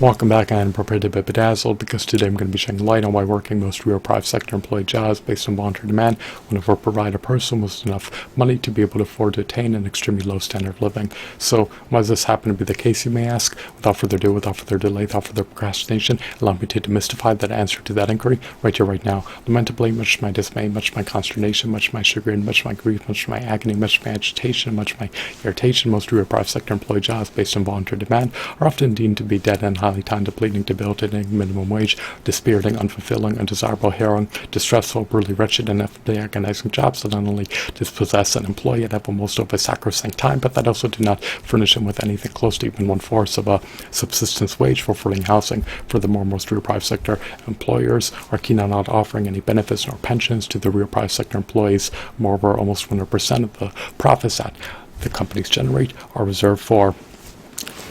Welcome back. I am prepared to be bedazzled because today I'm going to be shedding light on why working most real private sector employee jobs based on voluntary demand will never provide a person with enough money to be able to afford to attain an extremely low standard of living. So why does this happen to be the case, you may ask? Without further ado, without further delay, without further procrastination, allow me to demystify that answer to that inquiry right here, right now. Lamentably, much of my dismay, much of my consternation, much of my chagrin, much of my grief, much of my agony, much of my agitation, much of my irritation, most real private sector employee jobs based on voluntary demand are often deemed to be dead and highly time depleting, debilitating, minimum wage, dispiriting, unfulfilling, undesirable, harrowing, distressful, brutally wretched, and infinitely agonizing jobs that not only dispossess an employee yet have most of his sacrosanct time, but that also do not furnish him with anything close to even 1/4 of a subsistence wage for affording housing. Furthermore, most real private sector employers are keen on not offering any benefits nor pensions to the real private sector employees. Moreover, almost 100% of the profits that the companies generate are reserved for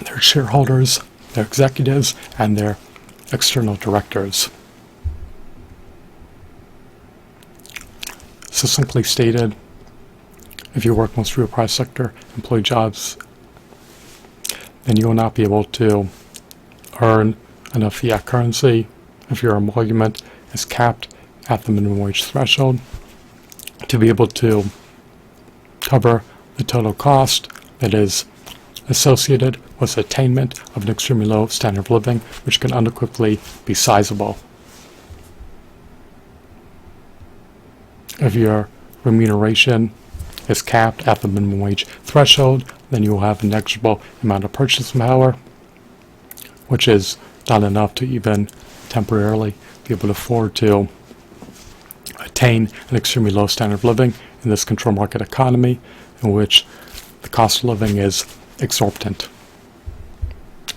their shareholders, their executives, and their external directors. Succinctly stated, if you work most real private sector employee jobs, then you will not be able to earn enough fiat currency if your emolument is capped at the minimum wage threshold to be able to cover the total cost that is associated with attainment of an extremely low standard of living, which can unequivocally be sizable. If your remuneration is capped at the minimum wage threshold, then you will have a negligible amount of purchasing power, which is not enough to even temporarily be able to afford to attain an extremely low standard of living in this control market economy in which the cost of living is exorbitant.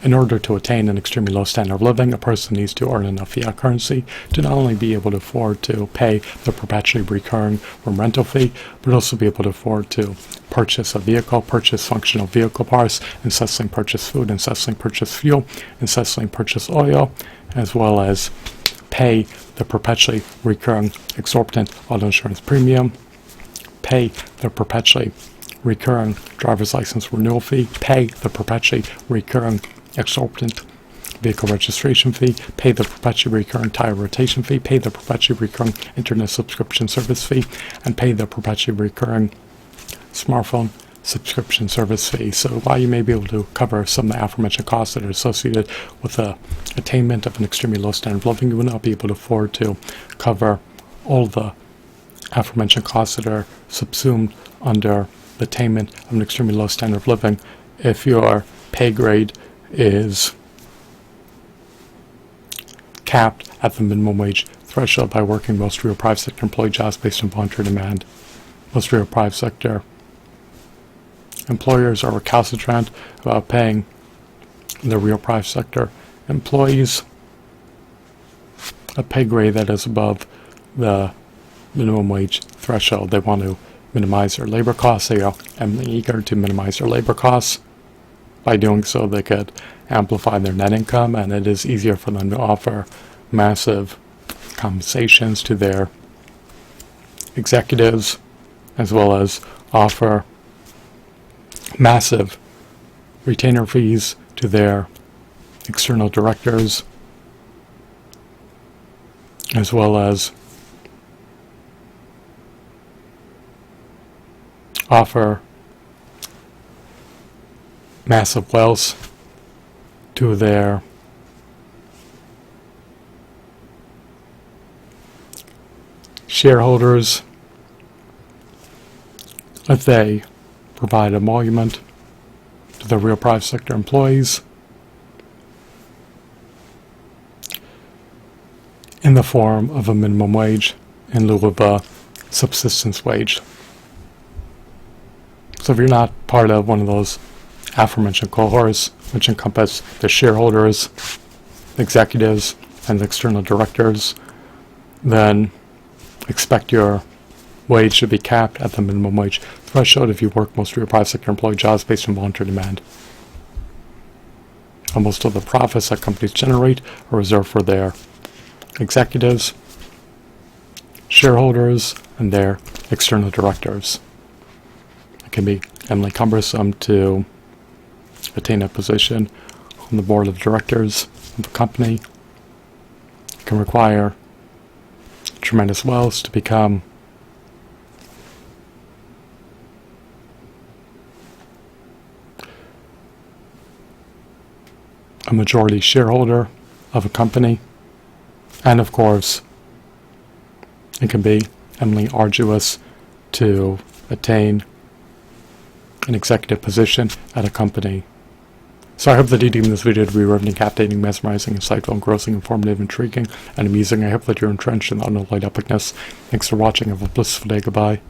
In order to attain an extremely low standard of living, a person needs to earn enough fiat currency to not only be able to afford to pay the perpetually recurring room rental fee, but also be able to afford to purchase a vehicle, purchase functional vehicle parts, incessantly purchase food, incessantly purchase fuel, incessantly purchase oil, as well as pay the perpetually recurring exorbitant auto insurance premium, pay the perpetually recurring driver's license renewal fee, pay the perpetually recurring exorbitant vehicle registration fee, pay the perpetually recurring tire rotation fee, pay the perpetually recurring internet subscription service fee, and pay the perpetually recurring smartphone subscription service fee. So while you may be able to cover some of the aforementioned costs that are associated with the attainment of an extremely low standard of living, you will not be able to afford to cover all the aforementioned costs that are subsumed under the attainment of an extremely low standard of living if your pay grade is capped at the minimum wage threshold by working most real private sector employee jobs based on voluntary demand. Most real private sector employers are recalcitrant about paying the real private sector employees a pay grade that is above the minimum wage threshold. They want to minimize their labor costs. They are eager to minimize their labor costs. By doing so, they could amplify their net income, and it is easier for them to offer massive compensations to their executives, as well as offer massive retainer fees to their external directors, as well as offer massive wealth to their shareholders if they provide emolument to the real private sector employees in the form of a minimum wage in lieu of a subsistence wage. So if you're not part of one of those aforementioned cohorts, which encompass the shareholders, the executives, and the external directors, then expect your wage to be capped at the minimum wage threshold if you work most of your private sector employee jobs based on voluntary demand. And most of the profits that companies generate are reserved for their executives, shareholders, and their external directors. It can be eminently cumbersome to attain a position on the board of directors of a company. It can require tremendous wealth to become a majority shareholder of a company. And of course, it can be eminently arduous to attain an executive position at a company. So I hope that you deem this video to be riveting, captivating, mesmerizing, insightful, engrossing, informative, intriguing, and amusing. I hope that you're entrenched in the unalloyed epicness. Thanks for watching. Have a blissful day. Goodbye.